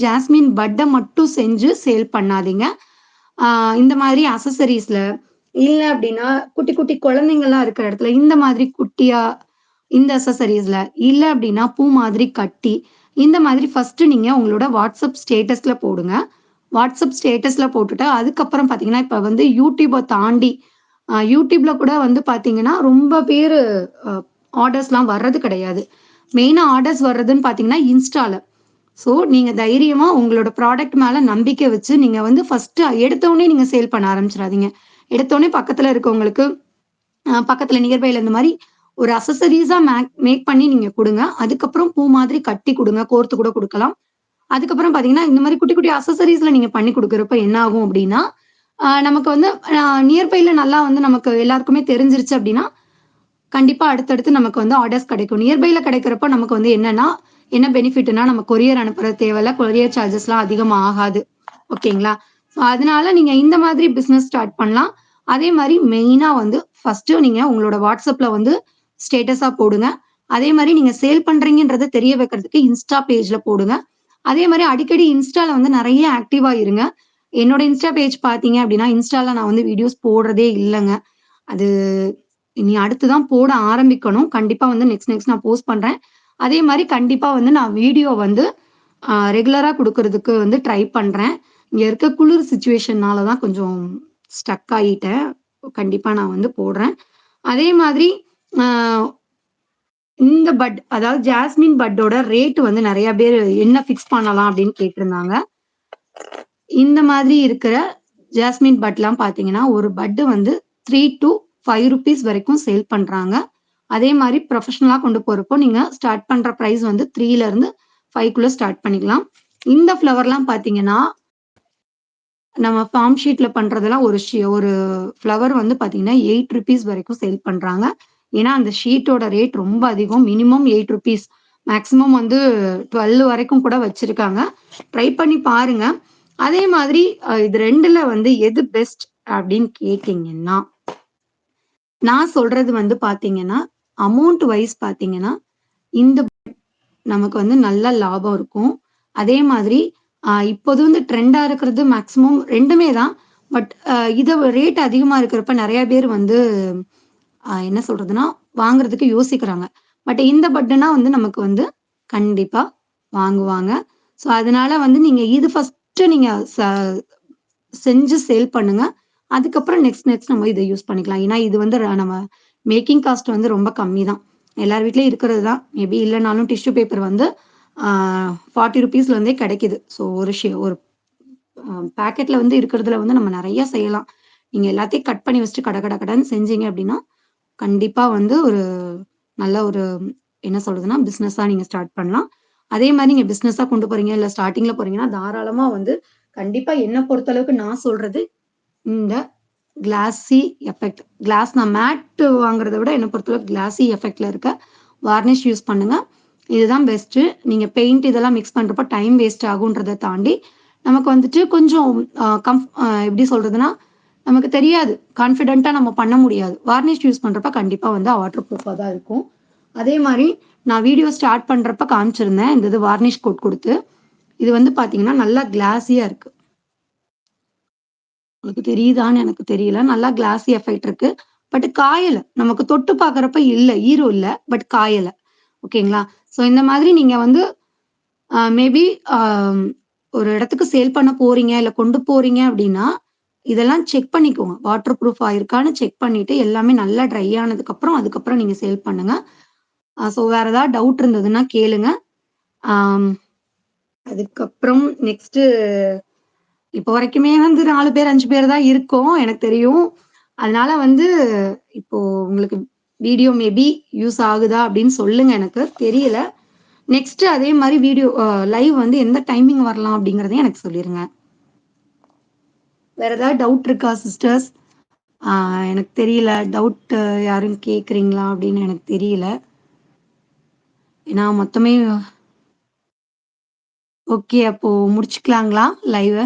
Jasmine பட்ட மட்டும் செஞ்சு சேல் பண்ணாதீங்க. ஆ இந்த மாதிரி அக்சஸரீஸ்ல, இல்ல அப்டின்னா குட்டி, குட்டி குழந்தைங்கலாம் இருக்கிற இடத்துல இந்த மாதிரி குட்டியா இந்த அக்சஸரீஸ்ல, இல்ல அப்டின்னா பூ மாதிரி கட்டி, இந்த மாதிரி ஃபர்ஸ்ட்டு நீங்க உங்களோட WhatsApp ஸ்டேட்டஸ்ல போடுங்க. WhatsApp ஸ்டேட்டஸ்ல போட்டுட்டு, அதுக்கப்புறம் பார்த்தீங்கன்னா, இப்ப வந்து YouTubeஅ தாண்டி YouTubeல கூட வந்து பார்த்தீங்கன்னா, ரொம்ப பேரு அ ஆர்டர்ஸ்லாம் வர்றது கிடையாது. மெயினா ஆர்டர்ஸ் வர்றதுன்னு பார்த்தீங்கன்னா, Instaல. ஸோ, நீங்க தைரியமா உங்களோட ப்ராடக்ட் மேல நம்பிக்கை வச்சு, நீங்க வந்து ஃபர்ஸ்ட்டு எடுத்தோனே நீங்க சேல் பண்ண ஆரம்பிச்சுறாதீங்க. எடுத்தோனே பக்கத்துல இருக்கவங்களுக்கு, பக்கத்துல நியர்பைல இந்த மாரி ஒரு அக்சஸரீஸா மேக் பண்ணி நீங்க குடுங்க. அதுக்கப்புறம் பூ மாதிரி கட்டி குடுங்க. கோர்த்து கூட குடுக்கலாம். அதுக்கப்புறம் பார்த்தீங்கன்னா, இந்த மாரி குட்டி, குட்டி அக்சஸரீஸ்ல நீங்க பண்ணி குடுக்குறப்ப என்ன ஆகும் அப்டின்னா, நமக்கு வந்து நியர்பைல நல்லா வந்து நமக்கு எல்லாருக்குமே தெரிஞ்சிருச்சு அப்டின்னா, கண்டிப்பா அடுத்தடுத்து நமக்கு வந்து ஆர்டர்ஸ் கிடைக்கும். நியர்பைல கிடைக்கிறப்ப நமக்கு வந்து என்னன்னா, என்ன பெனிஃபிட்னா நம்ம கொரியர் அனுப்புறது தேவையில்ல. கொரியர் சார்ஜஸ்லாம் அதிகமா ஆகாது. ஓகேங்களா? ஸோ அதனால நீங்க இந்த மாதிரி பிசினஸ் ஸ்டார்ட் பண்ணலாம். அதே மாரி மெயினா வந்து ஃபர்ஸ்ட்டு நீங்க உங்களோட WhatsAppல வந்து ஸ்டேட்டஸா போடுங்க. அதே மாரி நீங்க சேல் பண்றீங்கன்றத தெரிய வைக்கிறதுக்கு இன்ஸ்டா பேஜ்ல போடுங்க. அதே மாரி அடிக்கடி இன்ஸ்டால வந்து நெறைய ஆக்டிவா இருங்க. என்னோட இன்ஸ்டா பேஜ் பார்த்தீங்க அப்டின்னா, இன்ஸ்டால நான் வந்து வீடியோஸ் போடுறதே இல்லங்க. அது இனி அடுத்து தான் போட ஆரம்பிக்கணும். கண்டிப்பா வந்து நெக்ஸ்ட் நான் போஸ்ட் பண்றேன். அதே மாரி கண்டிப்பா வந்து நான் வீடியோ வந்து ரெகுலரா குடுக்குறதுக்கு வந்து ட்ரை பண்றேன். இங்க இருக்க குளிர் சிச்சுவேஷன்னால தான் கொஞ்சம் ஸ்டக் ஆயிட்டேன். கண்டிப்பா நான் வந்து போடுறேன். அதே மாதிரி அ இந்த அதாவது ஜாஸ்மின் பட்டோட ரேட் வந்து நெறைய பேரு என்ன ஃபிக்ஸ் பண்ணலாம் அப்படின்னு கேட்டிருந்தாங்க. இந்த மாதிரி இருக்கிற ஜாஸ்மின் பட்லாம் பார்த்தீங்கன்னா, ஒரு பட் வந்து 3 டூ ₹5 வரைக்கும் சேல் பண்றாங்க. அதே மாரி ப்ரொஃபஷனலா கொண்டு போறப்போ, நீங்க ஸ்டார்ட் பண்ற பிரைஸ் வந்து 3லருந்து 5க்குள்ள ஸ்டார்ட் பண்ணிக்கலாம். இந்த ஃப்ளவர்லாம் பார்த்தீங்கன்னா, நம்ம ஃபார்ம் ஷீட்ல பண்றதெல்லாம் ஒரு ஃப்ளவர் வந்து பார்த்தீங்கன்னா, ₹8 வரைக்கும் சேல் பண்றாங்க. ஏன்னா, அந்த ஷீட்டோட ரேட் ரொம்ப அதிகம். மினிமம் ₹8 மேக்ஸிமம் வந்து 12 வரைக்கும் கூட வச்சிருக்காங்க. ட்ரை பண்ணி பாருங்க. அதே மாதிரி இது 2ல வந்து எது பெஸ்ட் அப்படின்னு கேட்டீங்கன்னா, நான் சொல்றது வந்து பார்த்தீங்கன்னா, அமௌண்ட் வைஸ் பார்த்தீங்கன்னா, இந்த நமக்கு வந்து நல்ல லாபம் இருக்கும். அதே மாதிரி இப்போது வந்து ட்ரெண்டா இருக்கிறது மேக்ஸிமம் 2மே தான். பட் இத ரேட் அதிகமா இருக்கிறப்ப நெறைய பேர் வந்து என்ன சொல்றதுன்னா, வாங்குறதுக்கு யோசிக்கிறாங்க. பட் இந்த பட்டுனா வந்து நமக்கு வந்து கண்டிப்பா வாங்குவாங்க. ஸோ, அதனால வந்து நீங்க இது ஃபர்ஸ்ட்டு நீங்க செஞ்சு சேல் பண்ணுங்க. அதுக்கப்புறம் நெக்ஸ்ட் நம்ம இத யூஸ் பண்ணிக்கலாம். ஏன்னா, இது வந்து நம்ம மேக்கிங் காஸ்ட் வந்து ரொம்ப கம்மி தான். எல்லார் வீட்லயும் இருக்கிறது தான். மேபி இல்லனாலும் டிஷ்யூ பேப்பர் வந்து ஆ ₹40 கிடைக்குது. ஸோ ஒரு பாக்கெட்ல வந்து இருக்கிறதுல வந்து நம்ம நெறைய செய்யலாம். நீங்க எல்லாத்தையும் கட் பண்ணி வச்சுட்டு கட கட கடன்னு செஞ்சீங்க அப்டின்னா, கண்டிப்பா வந்து ஒரு நல்ல ஒரு என்ன சொல்றதுன்னா, பிசினஸா நீங்க ஸ்டார்ட் பண்ணலாம். அதே மாரி நீங்க பிசினஸா கொண்டு போறீங்க, இல்ல ஸ்டார்ட்டிங்ல போறீங்கன்னா, தாராளமா வந்து கண்டிப்பா என்ன பொறுத்தளவுக்கு நான் சொல்றது, இந்த கிளாஸி எஃபெக்ட். நான் மேட் வாங்குறத விட என்ன பொறுத்தளவுக்கு கிளாஸி எஃபெக்ட்ல இருக்க வார்னிஷ் யூஸ் பண்ணுங்க. இதுதான் பெஸ்ட்டு. நீங்க பெயிண்ட் இதெல்லாம் மிக்ஸ் பண்றப்ப டைம் வேஸ்ட் ஆகுன்றத தாண்டி, நமக்கு வந்துட்டு கொஞ்சம் அ கம் அ எப்படி சொல்றதுன்னா, நமக்கு தெரியாது. கான்ஃபிடென்ட்டா நம்ம பண்ண முடியாது. வார்னிஷ் யூஸ் பண்றப்ப கண்டிப்பா வந்து வாட்டர் ப்ரூஃபா தான் இருக்கும். அதே மாரி நான் வீடியோ ஸ்டார்ட் பண்றப்ப காமிச்சிருந்தேன். இந்த இது வார்னிஷ் கோட் குடுத்து. இது வந்து பார்த்தீங்கன்னா, நல்லா கிளாஸியா இருக்கு. உங்களுக்கு தெரியுதான்னு எனக்கு தெரியல. நல்லா கிளாஸி எஃபெக்ட் இருக்கு. பட் காயல. நமக்கு தொட்டு பார்க்குறப்ப இல்ல. ஈரம் இல்ல. பட் காயல. ஓகேங்களா? ஸோ இந்த மாதிரி நீங்க வந்து மேபி அ ஒரு இடத்துக்கு சேல் பண்ண போறீங்க, இல்ல கொண்டு போறீங்க அப்டின்னா, இதெல்லாம் செக் பண்ணிக்கோங்க. வாட்டர் ப்ரூஃப் ஆயிருக்கான்னு செக் பண்ணிட்டு, எல்லாமே நல்லா ட்ரை ஆனதுக்கப்புறம், அதுக்கப்புறம் நீங்க சேல் பண்ணுங்க. ஸோ வேற ஏதாவது டவுட் இருந்ததுன்னா கேளுங்க. ஆம் அதுக்கப்புறம் நெக்ஸ்ட்டு இப்போ வரைக்குமே வந்து 4 பேர், 5 பேர் தான் இருக்கோம். எனக்கு தெரியும். அதனால வந்து இப்போ உங்களுக்கு வீடியோ மேபி யூஸ் ஆகுதா அப்படின்னு சொல்லுங்க எனக்கு. தெரியல. நெக்ஸ்ட் அதே மாரி வீடியோ லைவ் வந்து எந்த டைமிங் வரலாம் அப்படிங்கிறதையும் எனக்கு சொல்லிருங்க. வேற ஏதாவது டவுட் இருக்கா சிஸ்டர்ஸ்? ஆ எனக்கு தெரியல. டவுட் யாரும் கேட்கிறீங்களா அப்படின்னு எனக்கு தெரியல. ஏன்னா மொத்தமே ஓகே அப்போ முடிச்சுக்கலாங்களா லைவ?